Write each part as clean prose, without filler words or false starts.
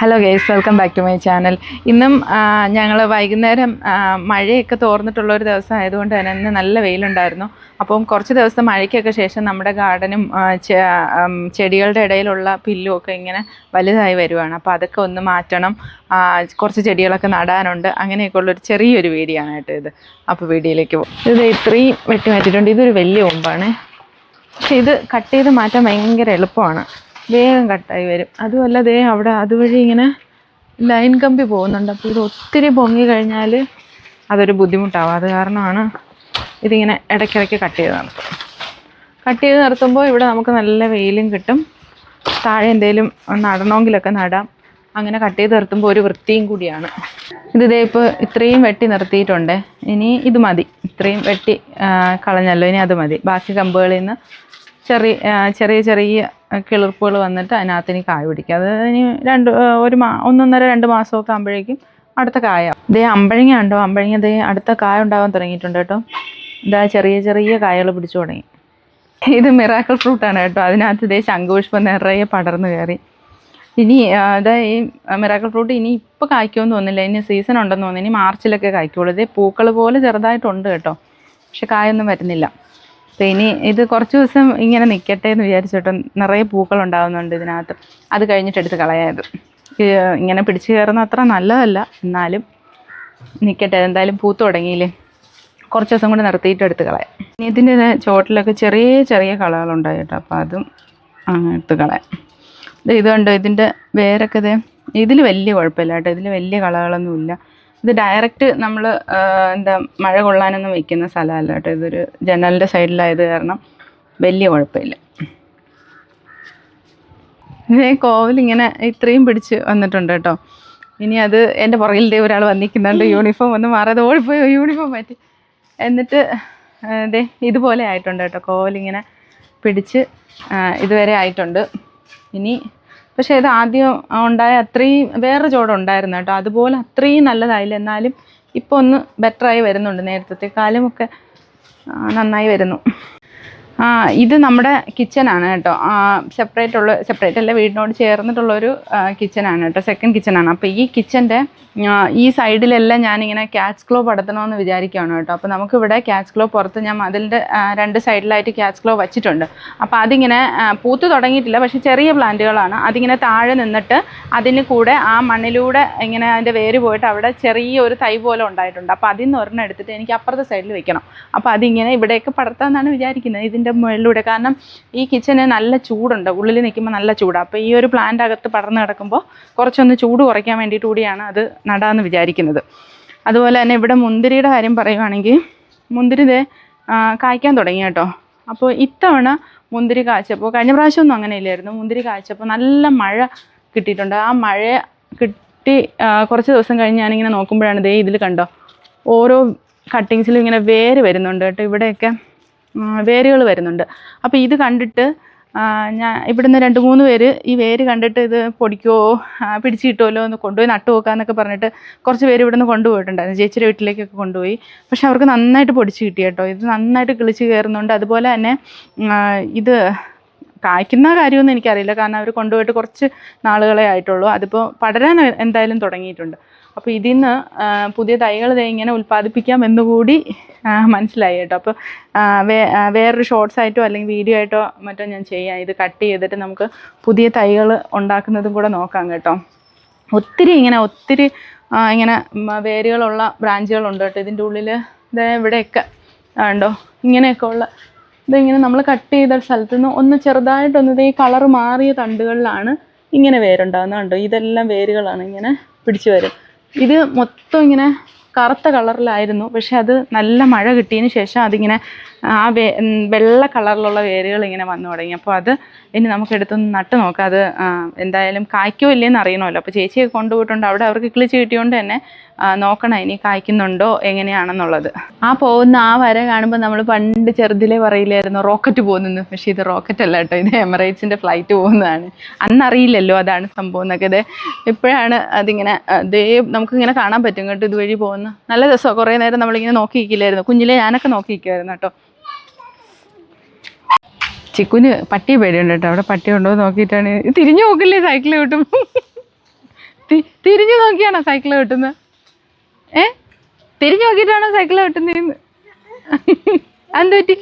Hello guys, welcome back to my channel. ഇന്നും ഞങ്ങൾ വൈകുന്നേരം മഴയൊക്കെ തോർന്നിട്ടുള്ള ഒരു ദിവസം ആയതുകൊണ്ട് തന്നെ ഇന്ന് നല്ല വെയിലുണ്ടായിരുന്നു. അപ്പം കുറച്ച് ദിവസം മഴയ്ക്കൊക്കെ ശേഷം നമ്മുടെ ഗാർഡനും ചെടികളുടെ ഇടയിലുള്ള പില്ലും ഒക്കെ ഇങ്ങനെ വലുതായി വരുവാണ്. അപ്പോൾ അതൊക്കെ ഒന്ന് മാറ്റണം, കുറച്ച് ചെടികളൊക്കെ നടാനുണ്ട്. അങ്ങനെയൊക്കെയുള്ളൊരു ചെറിയൊരു വീഡിയോ ആണ് കേട്ടോ ഇത്. അപ്പോൾ വീഡിയോയിലേക്ക് പോകും. ഇത് ഇത്രയും വെട്ടി മാറ്റിയിട്ടുണ്ട്. ഇതൊരു വലിയ കൊമ്പാണ്, പക്ഷെ ഇത് കട്ട് ചെയ്ത് മാറ്റാൻ ഭയങ്കര എളുപ്പമാണ്, വേഗം കട്ടായി വരും. അതുമല്ല ദേ അവിടെ അതുവഴി ഇങ്ങനെ ലൈൻ കമ്പി പോകുന്നുണ്ട്. അപ്പോൾ ഇത് ഒത്തിരി പൊങ്ങി കഴിഞ്ഞാൽ അതൊരു ബുദ്ധിമുട്ടാവും. അത് കാരണമാണ് ഇതിങ്ങനെ ഇടയ്ക്കിടയ്ക്ക് കട്ട് ചെയ്ത് നിർത്തും. കട്ട് ചെയ്ത് നിർത്തുമ്പോൾ ഇവിടെ നമുക്ക് നല്ല വെയിലും കിട്ടും, താഴെ എന്തെങ്കിലും നടണമെങ്കിലൊക്കെ നടാം. അങ്ങനെ കട്ട് ചെയ്ത് നിർത്തുമ്പോൾ ഒരു വൃത്തിയും കൂടിയാണ്. ഇതേ ഇപ്പോൾ ഇത്രയും വെട്ടി നിർത്തിയിട്ടുണ്ട്. ഇനി ഇത് മതി, ഇത്രയും വെട്ടി കളഞ്ഞല്ലോ, ഇനി അത് മതി. ബാക്കി കമ്പുകളിൽ നിന്ന് ചെറിയ ചെറിയ കിളിർപ്പുകൾ വന്നിട്ട് അതിനകത്ത് ഇനി കായ പിടിക്കും. അത് ഇനി 1.5-2 മാസമൊക്കെ ആകുമ്പോഴേക്കും അടുത്ത കായ. ഇതേ അമ്പഴങ്ങ ഉണ്ടോ, അമ്പഴങ്ങ ഇതേ അടുത്ത കായ ഉണ്ടാകാൻ തുടങ്ങിയിട്ടുണ്ട് കേട്ടോ. ഇതാ ചെറിയ ചെറിയ കായകൾ പിടിച്ചു തുടങ്ങി. ഇത് മിറാക്കിൾ ഫ്രൂട്ടാണ് കേട്ടോ. അതിനകത്ത് ഇതേ ശംഖുപുഷ്പം നിറയെ പടർന്നു കയറി. ഇനി അതാ ഈ മിറാക്കിൾ ഫ്രൂട്ട് ഇനി ഇപ്പോൾ കായ്ക്കുമെന്ന് തോന്നുന്നില്ല, ഇനി സീസൺ ഉണ്ടെന്ന് തോന്നുന്നു. ഇനി മാർച്ചിലൊക്കെ കായ്ക്കുള്ളൂ. ഇതേ പൂക്കൾ പോലെ ചെറുതായിട്ടുണ്ട് കേട്ടോ, പക്ഷെ കായൊന്നും വരുന്നില്ല. അപ്പോൾ ഇനി ഇത് കുറച്ച് ദിവസം ഇങ്ങനെ നിൽക്കട്ടെ എന്ന് വിചാരിച്ചിട്ട്, നിറയെ പൂക്കൾ ഉണ്ടാകുന്നുണ്ട് ഇതിനകത്ത്. അത് കഴിഞ്ഞിട്ട് എടുത്ത് കളയാത്. ഇങ്ങനെ പിടിച്ച് കയറുന്ന അത്ര നല്ലതല്ല, എന്നാലും നിൽക്കട്ടെ. എന്തായാലും പൂത്ത് തുടങ്ങിയില്ലേ, കുറച്ച് ദിവസം കൂടി നിർത്തിയിട്ട് എടുത്ത് കളയാം. ഇനി ഇതിൻ്റെ ചോട്ടിലൊക്കെ ചെറിയ ചെറിയ കളകളുണ്ടായി കേട്ടോ, അപ്പോൾ അതും എടുത്ത് കളയാം. ഇതുണ്ടോ, ഇതിൻ്റെ വേരൊക്കെ ഇതിൽ വലിയ കുഴപ്പമില്ല കേട്ടോ, ഇതിൽ വലിയ കളകളൊന്നുമില്ല. ഇത് ഡയറക്റ്റ് നമ്മൾ മഴ കൊള്ളാനൊന്നും വയ്ക്കുന്ന സ്ഥലമല്ല കേട്ടോ. ഇതൊരു ജനലിൻ്റെ സൈഡിലായത് കാരണം വലിയ കുഴപ്പമില്ല. കോവലിങ്ങനെ ഇത്രയും പിടിച്ച് വന്നിട്ടുണ്ട് കേട്ടോ. ഇനി അത് എൻ്റെ പുറകിൽ ഒരാൾ വന്നിരിക്കുന്നുണ്ട്, യൂണിഫോം ഒന്ന് മാറാതെ ഓടിപ്പോയോ, യൂണിഫോം മാറ്റി. എന്നിട്ട് ഇതുപോലെ ആയിട്ടുണ്ട് കേട്ടോ, കോവലിങ്ങനെ പിടിച്ച് ഇതുവരെ ആയിട്ടുണ്ട്. ഇനി പക്ഷേ ഇത് ആദ്യം ഉണ്ടായ അത്രയും വേറെ ചോടുണ്ടായിരുന്നു കേട്ടോ, അതുപോലെ അത്രയും നല്ലതായില്ല. എന്നാലും ഇപ്പോൾ ഒന്ന് ബെറ്ററായി വരുന്നുണ്ട്, നേരത്തെക്കാളുമൊക്കെ നന്നായി വരുന്നു. ഇത് നമ്മുടെ കിച്ചനാണ് കേട്ടോ. സെപ്പറേറ്റ് അല്ല, വീടിനോട് ചേർന്നിട്ടുള്ളൊരു കിച്ചനാണ് കേട്ടോ, സെക്കൻഡ് കിച്ചനാണ്. അപ്പോൾ ഈ കിച്ചൻ്റെ ഈ സൈഡിലെല്ലാം ഞാനിങ്ങനെ ക്യാറ്റ്സ് ക്ലോ പടർത്തണമെന്ന് വിചാരിക്കുകയാണ് കേട്ടോ. അപ്പോൾ നമുക്കിവിടെ ക്യാറ്റ്സ് ക്ലോ പുറത്ത് ഞാൻ അതിൻ്റെ 2 സൈഡിലായിട്ട് ക്യാറ്റ്സ് ക്ലോ വച്ചിട്ടുണ്ട്. അപ്പോൾ അതിങ്ങനെ പൂത്ത് തുടങ്ങിയിട്ടില്ല, പക്ഷേ ചെറിയ പ്ലാന്റുകളാണ്. അതിങ്ങനെ താഴെ നിന്നിട്ട് അതിന് കൂടെ ആ മണ്ണിലൂടെ ഇങ്ങനെ അതിൻ്റെ വേര് പോയിട്ട് അവിടെ ചെറിയൊരു തൈ പോലെ ഉണ്ടായിട്ടുണ്ട്. അപ്പോൾ അതിൽ നിന്ന് ഒരെണ്ണം എടുത്തിട്ട് എനിക്ക് അപ്പുറത്തെ സൈഡിൽ വെക്കണം. അപ്പോൾ അതിങ്ങനെ ഇവിടെയൊക്കെ പടർത്താമെന്നാണ് വിചാരിക്കുന്നത്, ഇതിൻ്റെ മുകളിലൂടെ. കാരണം ഈ കിച്ചന് നല്ല ചൂടുണ്ട്, ഉള്ളിൽ നിൽക്കുമ്പോൾ നല്ല ചൂടാണ്. അപ്പോൾ ഈ ഒരു പ്ലാന്റ് അകത്ത് പടർന്ന് കിടക്കുമ്പോൾ കുറച്ചൊന്ന് ചൂട് കുറയ്ക്കാൻ വേണ്ടിയിട്ട് കൂടിയാണ് അത് നടാമെന്ന് വിചാരിക്കുന്നത്. അതുപോലെ തന്നെ ഇവിടെ മുന്തിരിയുടെ കാര്യം പറയുവാണെങ്കിൽ, മുന്തിരി കായ്ക്കാൻ തുടങ്ങി കേട്ടോ. അപ്പോൾ ഇത്തവണ മുന്തിരി കായ്ച്ചപ്പോൾ, കഴിഞ്ഞ പ്രാവശ്യമൊന്നും അങ്ങനെ ഇല്ലായിരുന്നു, മുന്തിരി കായ്ച്ചപ്പോൾ നല്ല മഴ കിട്ടിയിട്ടുണ്ട്. ആ മഴ കിട്ടി കുറച്ച് ദിവസം കഴിഞ്ഞ് ഞാനിങ്ങനെ നോക്കുമ്പോഴാണ് ഇതിൽ കണ്ടോ, ഓരോ കട്ടിങ്സിലും ഇങ്ങനെ വേര് വരുന്നുണ്ട് കേട്ടോ, ഇവിടെയൊക്കെ വേരുകൾ വരുന്നുണ്ട്. അപ്പോൾ ഇത് കണ്ടിട്ട് ഞാൻ ഇവിടുന്ന് 2-3 പേര് ഈ വേര് കണ്ടിട്ട് ഇത് പൊടിക്കോ പിടിച്ച് കിട്ടുമല്ലോ എന്ന് കൊണ്ടുപോയി നട്ടു നോക്കാമെന്നൊക്കെ പറഞ്ഞിട്ട് കുറച്ച് പേര് ഇവിടുന്ന് കൊണ്ടുപോയിട്ടുണ്ടായിരുന്നു, ചേച്ചിയുടെ വീട്ടിലേക്കൊക്കെ കൊണ്ടുപോയി. പക്ഷെ അവർക്ക് നന്നായിട്ട് പൊടിച്ച് കിട്ടി കേട്ടോ, ഇത് നന്നായിട്ട് കിളിച്ച് കയറുന്നുണ്ട്. അതുപോലെ തന്നെ ഇത് കായ്ക്കുന്ന കാര്യമൊന്നും എനിക്കറിയില്ല, കാരണം അവർ കൊണ്ടുപോയിട്ട് കുറച്ച് നാളുകളെ ആയിട്ടുള്ളൂ. അതിപ്പോൾ പടരാൻ എന്തായാലും തുടങ്ങിയിട്ടുണ്ട്. അപ്പോൾ ഇതിൽ നിന്ന് പുതിയ തൈകൾ ഇങ്ങനെ ഉൽപ്പാദിപ്പിക്കാം എന്നുകൂടി മനസ്സിലായി കേട്ടോ. അപ്പോൾ വേറൊരു ഷോർട്സ് ആയിട്ടോ അല്ലെങ്കിൽ വീഡിയോ ആയിട്ടോ മറ്റോ ഞാൻ ചെയ്യാം. ഇത് കട്ട് ചെയ്തിട്ട് നമുക്ക് പുതിയ തൈകൾ ഉണ്ടാക്കുന്നതും കൂടെ നോക്കാം കേട്ടോ. ഒത്തിരി ഇങ്ങനെ വേരുകളുള്ള ബ്രാഞ്ചുകളുണ്ട് കേട്ടോ ഇതിൻ്റെ ഉള്ളിൽ. ഇവിടെയൊക്കെ ഉണ്ടോ, ഇങ്ങനെയൊക്കെ ഉള്ള ഇതിങ്ങനെ നമ്മൾ കട്ട് ചെയ്ത സ്ഥലത്തു നിന്ന് ഒന്ന് ചെറുതായിട്ടൊന്ന് ഈ കളറ് മാറിയ തണ്ടുകളിലാണ് ഇങ്ങനെ വേരുണ്ടാകുന്നത് കണ്ടോ. ഇതെല്ലാം വേരുകളാണ്, ഇങ്ങനെ പിടിച്ചു വരും. ഇത് മൊത്തം ഇങ്ങനെ കറുത്ത കളറിലായിരുന്നു, പക്ഷെ അത് നല്ല മഴ കിട്ടിയതിന് ശേഷം അതിങ്ങനെ ആ വെള്ള കളറിലുള്ള വേരുകൾ ഇങ്ങനെ വന്നു തുടങ്ങി. അപ്പോൾ അത് ഇനി നമുക്കെടുത്തൊന്ന് നട്ട് നോക്കാം. അത് എന്തായാലും കായ്ക്കോ ഇല്ലയെന്ന് അറിയണമല്ലോ. അപ്പോൾ ചേച്ചിയൊക്കെ കൊണ്ടുപോയിട്ടുണ്ട്, അവിടെ അവർക്ക് കിളിച്ച് കിട്ടിയോണ്ട് തന്നെ നോക്കണം ഇനി കായ്ക്കുന്നുണ്ടോ എങ്ങനെയാണെന്നുള്ളത്. പോകുന്ന ആ വര കാണുമ്പോൾ നമ്മൾ പണ്ട് ചെറുതിലേ പറയില്ലായിരുന്നു റോക്കറ്റ് പോകുന്നു, പക്ഷേ ഇത് റോക്കറ്റ് അല്ല കേട്ടോ, ഇത് എമിറേറ്റ്സിൻ്റെ ഫ്ലൈറ്റ് പോകുന്നതാണ്. അന്നറിയില്ലല്ലോ അതാണ് സംഭവം എന്നൊക്കെ. ഇപ്പോഴാണ് അതിങ്ങനെ നമുക്കിങ്ങനെ കാണാൻ പറ്റും കേട്ടോ, ഇതുവഴി പോകുന്ന നല്ല രസമാണ്. കുറേ നേരം നമ്മളിങ്ങനെ നോക്കിയിരിക്കില്ലായിരുന്നു, കുഞ്ഞിലെ ഞാനൊക്കെ നോക്കിയിരിക്കുമായിരുന്നു കേട്ടോ. ചിക്കുന് പട്ടിയെ പേടിയുണ്ട് കേട്ടോ, അവിടെ പട്ടി ഉണ്ടോ നോക്കിയിട്ടാണ്. തിരിഞ്ഞു നോക്കില്ലേ സൈക്കിൾ കിട്ടും. തിരിഞ്ഞു നോക്കിയാണോ സൈക്കിൾ കിട്ടുന്നത്? തിരിഞ്ഞു നോക്കിയിട്ടാണോ സൈക്കിൾ കിട്ടുന്നതെന്ന്? എന്ത് പറ്റി?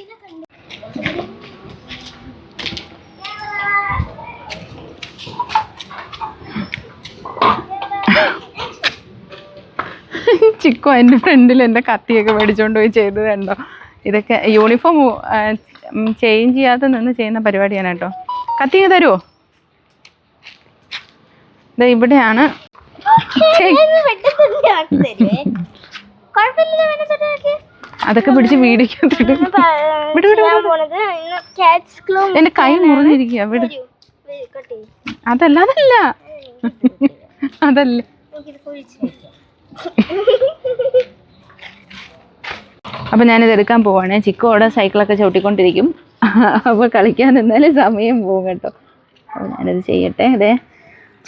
ചിക്കോ എൻ്റെ ഫ്രണ്ടിൽ എൻ്റെ കത്തിയൊക്കെ മേടിച്ചുകൊണ്ട് പോയി ചെയ്തത് കണ്ടോ? ഇതൊക്കെ യൂണിഫോം ചേഞ്ച് ചെയ്യാതെ നിന്ന് ചെയ്യുന്ന പരിപാടിയാണ് കേട്ടോ. കത്തി തരുമോ? ഇവിടെയാണ് അതൊക്കെ പിടിച്ച് വീടിക്കത്തിട്ട് എന്റെ കൈ മുറിഞ്ഞിരിക്കുക. അതല്ല അതല്ല അപ്പം ഞാനിത് എടുക്കാൻ പോവാണ്. ചിക്കോടെ സൈക്കിളൊക്കെ ചവിട്ടിക്കൊണ്ടിരിക്കും. അപ്പോൾ കളിക്കാൻ നിന്നാലും സമയം പോകും കേട്ടോ. അപ്പോൾ ഞാനിത് ചെയ്യട്ടെ. അതെ,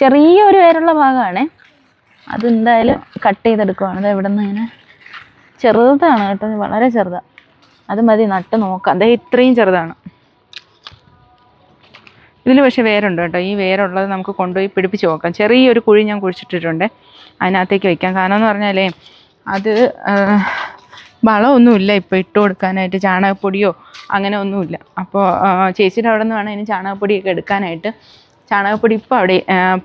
ചെറിയൊരു വേരുള്ള ഭാഗമാണ്, അതെന്തായാലും കട്ട് ചെയ്തെടുക്കുവാണ്. അത് ഇവിടെ നിന്ന് ഇങ്ങനെ ചെറുതാണ് കേട്ടോ, വളരെ ചെറുതാണ്. അത് മതി നട്ട് നോക്കാം. അതേ ഇത്രയും ചെറുതാണ്. ഇതിൽ പക്ഷേ വേരുണ്ട് കേട്ടോ. ഈ വേരുള്ളത് നമുക്ക് കൊണ്ടുപോയി പിടിപ്പിച്ച് നോക്കാം. ചെറിയൊരു കുഴി ഞാൻ കുഴിച്ചിട്ടിട്ടുണ്ട്, അതിനകത്തേക്ക് വയ്ക്കാം. കാരണം എന്ന് പറഞ്ഞാലേ അത് വളമൊന്നുമില്ല ഇപ്പോൾ ഇട്ട് കൊടുക്കാനായിട്ട്, ചാണകപ്പൊടിയോ അങ്ങനെ ഒന്നുമില്ല. അപ്പോൾ ചേച്ചിയുടെ അവിടെ നിന്ന് വേണം ഇനി ചാണകപ്പൊടിയൊക്കെ എടുക്കാനായിട്ട്. ചാണകപ്പൊടി ഇപ്പോൾ അവിടെ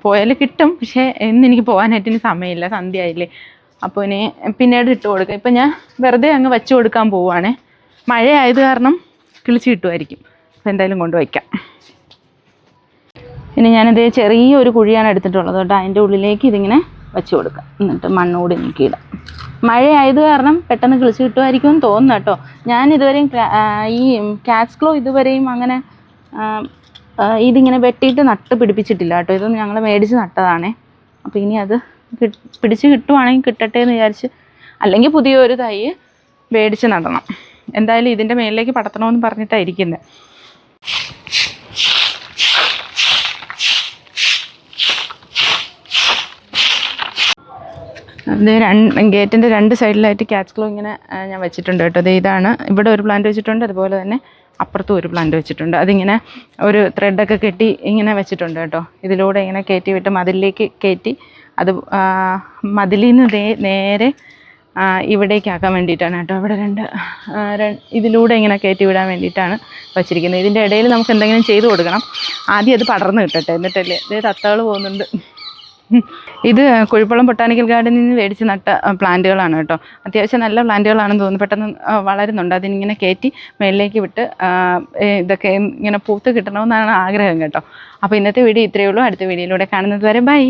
പോയാൽ കിട്ടും, പക്ഷേ ഇന്നെനിക്ക് പോകാനായിട്ട് ഇനി സമയമില്ല, സന്ധ്യയായില്ലേ. അപ്പോൾ ഇനി പിന്നീട് ഇട്ട് കൊടുക്കാം. ഇപ്പം ഞാൻ വെറുതെ അങ്ങ് വെച്ച് കൊടുക്കാൻ പോവുകയാണേ. മഴയായത് കാരണം കിളിച്ച് കിട്ടുമായിരിക്കും. അപ്പോൾ എന്തായാലും കൊണ്ടുവയ്ക്കാം. ഇനി ഞാനിത് ചെറിയൊരു കുഴിയാണ് എടുത്തിട്ടുള്ളത് കേട്ടോ. അതിൻ്റെ ഉള്ളിലേക്ക് ഇതിങ്ങനെ വെച്ച് കൊടുക്കാം. എന്നിട്ട് മണ്ണോട് നീക്കിയിടാം. മഴയായത് കാരണം പെട്ടെന്ന് കിളിച്ച് കിട്ടുമായിരിക്കും എന്ന് തോന്നുന്നു കേട്ടോ. ഞാനിതുവരെയും ഈ കാറ്റ്സ് ക്ലോ ഇതുവരെയും അങ്ങനെ ഇതിങ്ങനെ വെട്ടിയിട്ട് നട്ട് പിടിപ്പിച്ചിട്ടില്ല കേട്ടോ. ഇതൊന്നും ഞങ്ങൾ മേടിച്ച് നട്ടതാണേ. അപ്പോൾ ഇനി അത് പിടിച്ച് കിട്ടുവാണെങ്കിൽ കിട്ടട്ടെ എന്ന് വിചാരിച്ച്, അല്ലെങ്കിൽ പുതിയൊരു തൈ മേടിച്ച് നടണം. എന്തായാലും ഇതിൻ്റെ മേലിലേക്ക് പടർത്തണമെന്ന് പറഞ്ഞിട്ടാണ് ഇരിക്കുന്നത്. അത് ഗേറ്റിൻ്റെ രണ്ട് സൈഡിലായിട്ട് കാറ്റ്സ് ക്ലോ ഇങ്ങനെ ഞാൻ വെച്ചിട്ടുണ്ട് കേട്ടോ. അത് ഇതാണ്, ഇവിടെ ഒരു പ്ലാന്റ് വെച്ചിട്ടുണ്ട്, അതുപോലെ തന്നെ അപ്പുറത്തും ഒരു പ്ലാന്റ് വെച്ചിട്ടുണ്ട്. അതിങ്ങനെ ഒരു ത്രെഡൊക്കെ കെട്ടി ഇങ്ങനെ വെച്ചിട്ടുണ്ട് കേട്ടോ. ഇതിലൂടെ ഇങ്ങനെ കയറ്റി വിട്ട് മതിലിലേക്ക് കയറ്റി അത് മതിലിൽ നിന്ന് നേരെ ഇവിടേക്കാക്കാൻ വേണ്ടിയിട്ടാണ് കേട്ടോ. ഇവിടെ ഇതിലൂടെ ഇങ്ങനെ കയറ്റി വിടാൻ വേണ്ടിയിട്ടാണ് വച്ചിരിക്കുന്നത്. ഇതിൻ്റെ ഇടയിൽ നമുക്ക് എന്തെങ്കിലും ചെയ്ത് കൊടുക്കണം. ആദ്യം അത് പടർന്ന് കിട്ടട്ടെ, എന്നിട്ടല്ലേ. ഇത് തത്തകൾ പോകുന്നുണ്ട്. ഇത് കുഴിപ്പള്ളം ബൊട്ടാനിക്കൽ ഗാർഡനിൽ നിന്ന് മേടിച്ച് നട്ട പ്ലാന്റുകളാണ് കേട്ടോ. അത്യാവശ്യം നല്ല പ്ലാന്റുകളാണെന്ന് തോന്നുന്നു. പെട്ടെന്ന് വളരുന്നുണ്ട്. അതിനിങ്ങനെ കയറ്റി മേളിലേക്ക് വിട്ട് ഇതൊക്കെ ഇങ്ങനെ പൂത്ത് കിട്ടണമെന്നാണ് ആഗ്രഹം കേട്ടോ. അപ്പോൾ ഇന്നത്തെ വീഡിയോ ഇത്രയേ ഉള്ളൂ. അടുത്ത വീഡിയോയിലൂടെ കാണുന്നത് വരെ ബൈ.